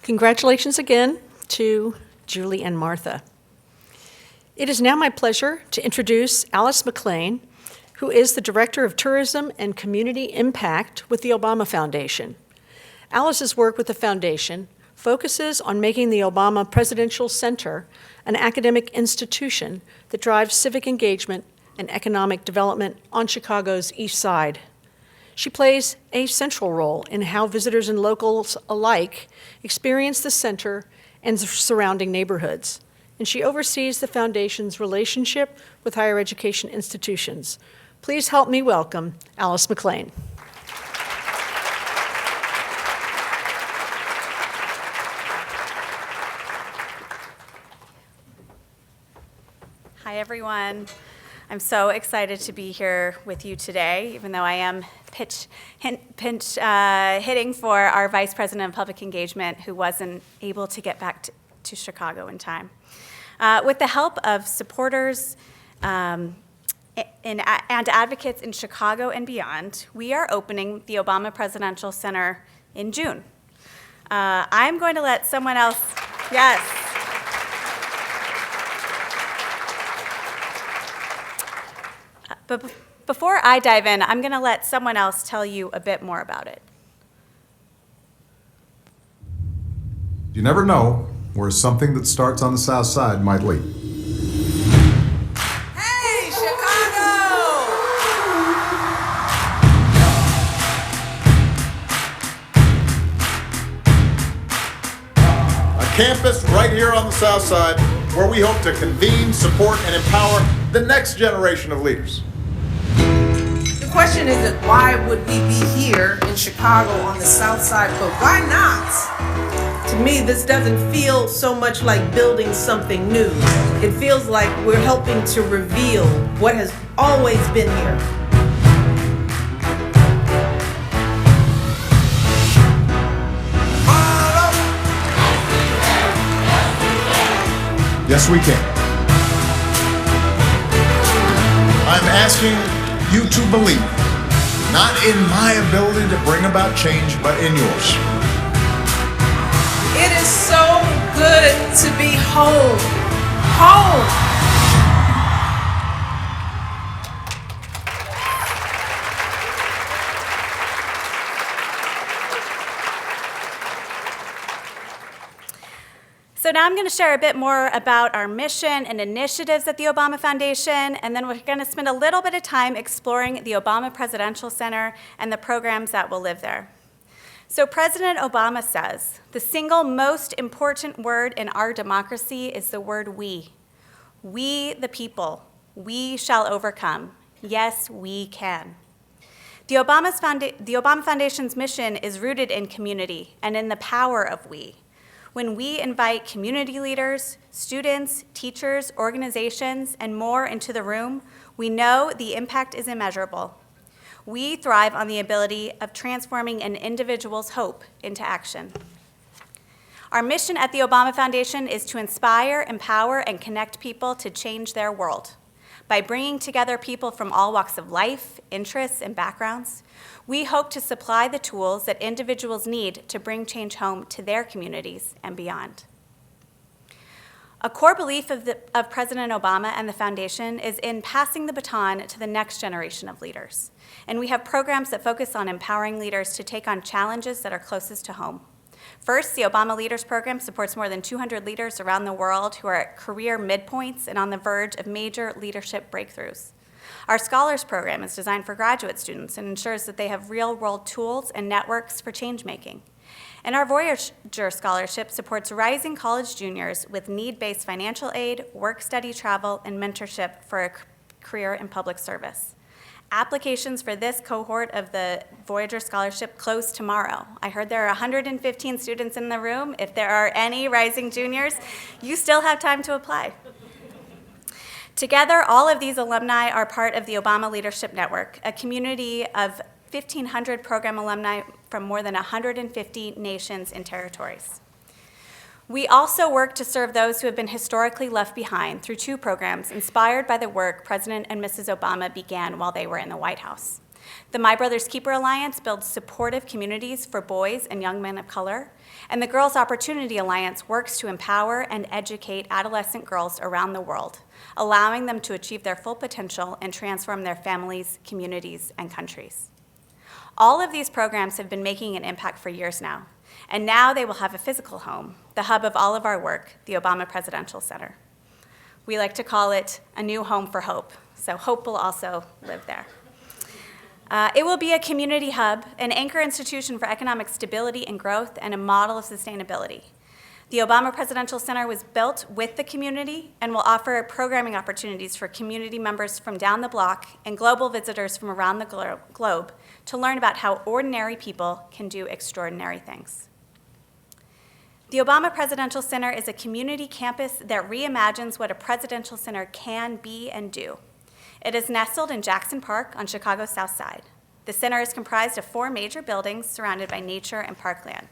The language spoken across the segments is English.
Congratulations again to Julie and Martha. It is now my pleasure to introduce Alice McLean, who is the Director of Tourism and Community Impact with the Obama Foundation. Alice's work with the Foundation focuses on making the Obama Presidential Center an academic institution that drives civic engagement and economic development on Chicago's East Side. She plays a central role in how visitors and locals alike experience the center and the surrounding neighborhoods. And she oversees the Foundation's relationship with higher education institutions. Please help me welcome Alice McLean. Hi, everyone. I'm so excited to be here with you today, even though I am hitting for our Vice President of Public Engagement, who wasn't able to get back to Chicago in time. With the help of supporters and advocates in Chicago and beyond, we are opening the Obama Presidential Center in June. I'm going to let someone else, yes. But before I dive in, I'm going to let someone else tell you a bit more about it. You never know where something that starts on the South Side might lead. Hey, Chicago! A campus right here on the South Side where we hope to convene, support, and empower the next generation of leaders. The question isn't why would we be here in Chicago on the South Side, but why not? To me, this doesn't feel so much like building something new. It feels like we're helping to reveal what has always been here. Yes, we can. I'm asking you to believe, not in my ability to bring about change, but in yours. It is so good to be home. Home. So now I'm going to share a bit more about our mission and initiatives at the Obama Foundation, and then we're going to spend a little bit of time exploring the Obama Presidential Center and the programs that will live there. So President Obama says, the single most important word in our democracy is the word we. We, the people, we shall overcome. Yes, we can. The Obama Foundation's mission is rooted in community and in the power of we. When we invite community leaders, students, teachers, organizations, and more into the room, we know the impact is immeasurable. We thrive on the ability of transforming an individual's hope into action. Our mission at the Obama Foundation is to inspire, empower, and connect people to change their world. By bringing together people from all walks of life, interests, and backgrounds, we hope to supply the tools that individuals need to bring change home to their communities and beyond. A core belief of President Obama and the Foundation is in passing the baton to the next generation of leaders. And we have programs that focus on empowering leaders to take on challenges that are closest to home. First, the Obama Leaders Program supports more than 200 leaders around the world who are at career midpoints and on the verge of major leadership breakthroughs. Our Scholars Program is designed for graduate students and ensures that they have real-world tools and networks for change-making. And our Voyager Scholarship supports rising college juniors with need-based financial aid, work-study travel, and mentorship for a career in public service. Applications for this cohort of the Voyager Scholarship close tomorrow. I heard there are 115 students in the room. If there are any rising juniors, you still have time to apply. Together, all of these alumni are part of the Obama Leadership Network, a community of 1,500 program alumni from more than 150 nations and territories. We also work to serve those who have been historically left behind through two programs inspired by the work President and Mrs. Obama began while they were in the White House. The My Brother's Keeper Alliance builds supportive communities for boys and young men of color, and the Girls' Opportunity Alliance works to empower and educate adolescent girls around the world, allowing them to achieve their full potential and transform their families, communities, and countries. All of these programs have been making an impact for years now, and now they will have a physical home, the hub of all of our work, the Obama Presidential Center. We like to call it a new home for hope, so hope will also live there. It will be a community hub, an anchor institution for economic stability and growth, and a model of sustainability. The Obama Presidential Center was built with the community and will offer programming opportunities for community members from down the block and global visitors from around the globe to learn about how ordinary people can do extraordinary things. The Obama Presidential Center is a community campus that reimagines what a presidential center can be and do. It is nestled in Jackson Park on Chicago's South Side. The center is comprised of 4 major buildings surrounded by nature and parkland.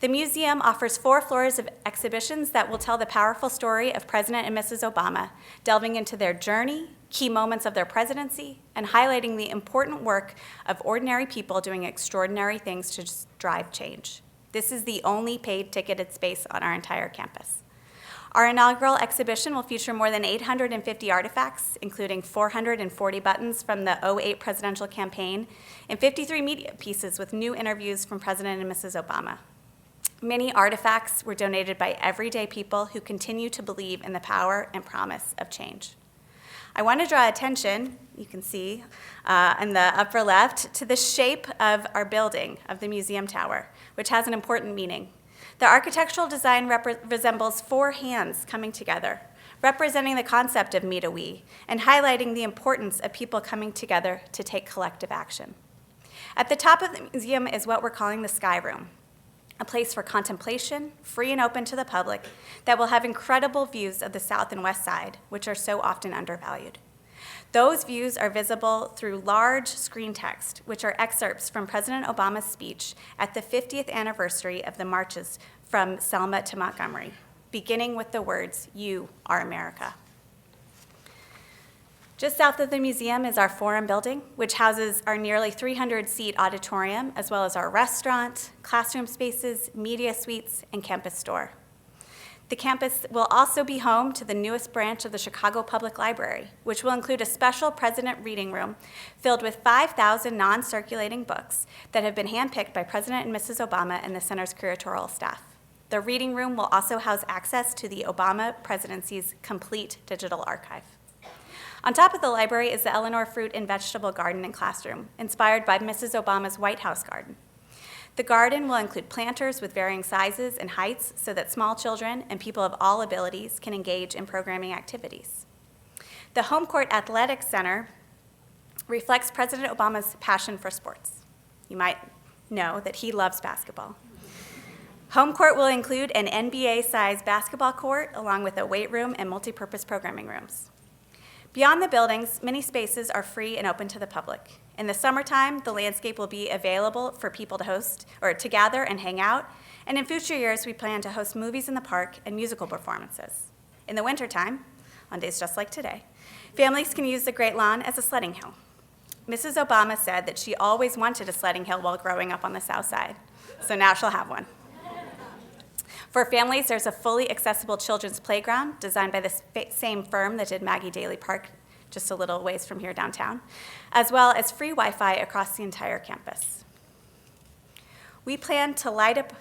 The museum offers 4 floors of exhibitions that will tell the powerful story of President and Mrs. Obama, delving into their journey, key moments of their presidency, and highlighting the important work of ordinary people doing extraordinary things to drive change. This is the only paid ticketed space on our entire campus. Our inaugural exhibition will feature more than 850 artifacts, including 440 buttons from the 2008 presidential campaign and 53 media pieces with new interviews from President and Mrs. Obama. Many artifacts were donated by everyday people who continue to believe in the power and promise of change. I want to draw attention, you can see in the upper left, to the shape of our building, of the museum tower, which has an important meaning. The architectural design resembles 4 hands coming together, representing the concept of me to we, and highlighting the importance of people coming together to take collective action. At the top of the museum is what we're calling the Sky Room, a place for contemplation, free and open to the public, that will have incredible views of the South and West Side, which are so often undervalued. Those views are visible through large screen text, which are excerpts from President Obama's speech at the 50th anniversary of the marches from Selma to Montgomery, beginning with the words, "You are America." Just south of the museum is our Forum building, which houses our nearly 300-seat auditorium, as well as our restaurant, classroom spaces, media suites, and campus store. The campus will also be home to the newest branch of the Chicago Public Library, which will include a special President reading room filled with 5,000 non-circulating books that have been handpicked by President and Mrs. Obama and the center's curatorial staff. The reading room will also house access to the Obama presidency's complete digital archive. On top of the library is the Eleanor Fruit and Vegetable Garden and Classroom, inspired by Mrs. Obama's White House garden. The garden will include planters with varying sizes and heights so that small children and people of all abilities can engage in programming activities. The Home Court Athletics Center reflects President Obama's passion for sports. You might know that he loves basketball. Home Court will include an NBA-sized basketball court along with a weight room and multipurpose programming rooms. Beyond the buildings, many spaces are free and open to the public. In the summertime, the landscape will be available for people to host or to gather and hang out, and in future years, we plan to host movies in the park and musical performances. In the wintertime, on days just like today, families can use the Great Lawn as a sledding hill. Mrs. Obama said that she always wanted a sledding hill while growing up on the South Side, so now she'll have one. For families, there's a fully accessible children's playground designed by the same firm that did Maggie Daley Park, just a little ways from here downtown, as well as free Wi-Fi across the entire campus. We plan to light up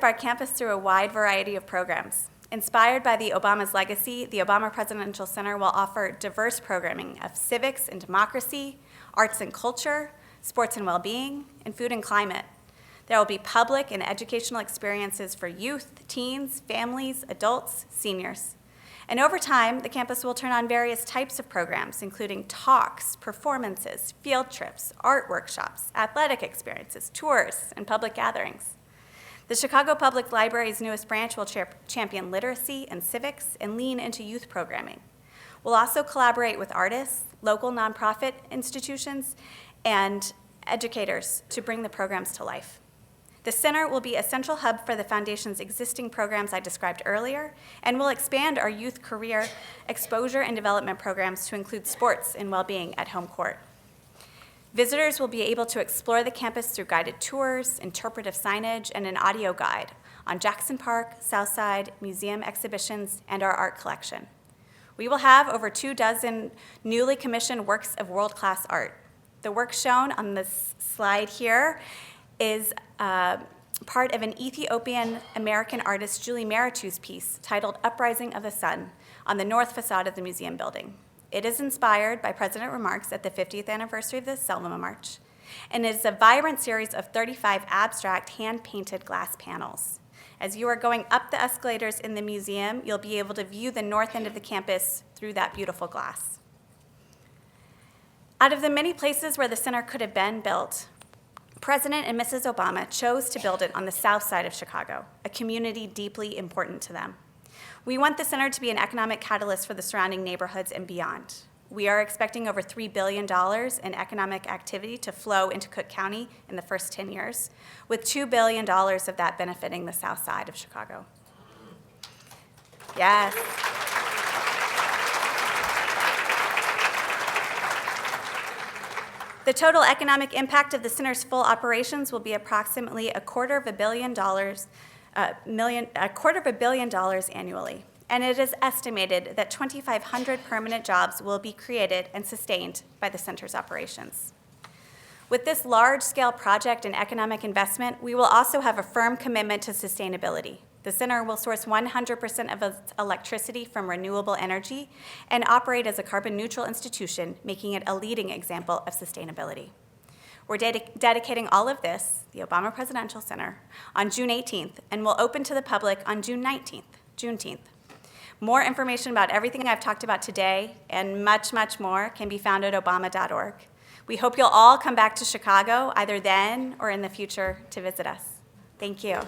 our campus through a wide variety of programs. Inspired by the Obama's legacy, the Obama Presidential Center will offer diverse programming of civics and democracy, arts and culture, sports and well-being, and food and climate. There will be public and educational experiences for youth, teens, families, adults, seniors. And over time, the campus will turn on various types of programs, including talks, performances, field trips, art workshops, athletic experiences, tours, and public gatherings. The Chicago Public Library's newest branch will champion literacy and civics and lean into youth programming. We'll also collaborate with artists, local nonprofit institutions, and educators to bring the programs to life. The center will be a central hub for the foundation's existing programs I described earlier, and will expand our youth career exposure and development programs to include sports and well-being at home court. Visitors will be able to explore the campus through guided tours, interpretive signage, and an audio guide on Jackson Park, Southside, museum exhibitions, and our art collection. We will have over 24 newly commissioned works of world-class art. The work shown on this slide here is part of an Ethiopian American artist Julie Meritu's piece titled Uprising of the Sun on the north facade of the museum building. It is inspired by President remarks at the 50th anniversary of the Selma March, and it is a vibrant series of 35 abstract hand-painted glass panels. As you are going up the escalators in the museum, you'll be able to view the north end of the campus through that beautiful glass. Out of the many places where the center could have been built, President and Mrs. Obama chose to build it on the south side of Chicago, a community deeply important to them. We want the center to be an economic catalyst for the surrounding neighborhoods and beyond. We are expecting over $3 billion in economic activity to flow into Cook County in the first 10 years, with $2 billion of that benefiting the south side of Chicago. Yes. The total economic impact of the center's full operations will be approximately $250 million annually, and it is estimated that 2,500 permanent jobs will be created and sustained by the center's operations. With this large-scale project and economic investment, we will also have a firm commitment to sustainability. The center will source 100% of its electricity from renewable energy and operate as a carbon-neutral institution, making it a leading example of sustainability. We're dedicating all of this, the Obama Presidential Center, on June 18th, and will open to the public on June 19th. More information about everything I've talked about today and much, much more can be found at obama.org. We hope you'll all come back to Chicago either then or in the future to visit us. Thank you.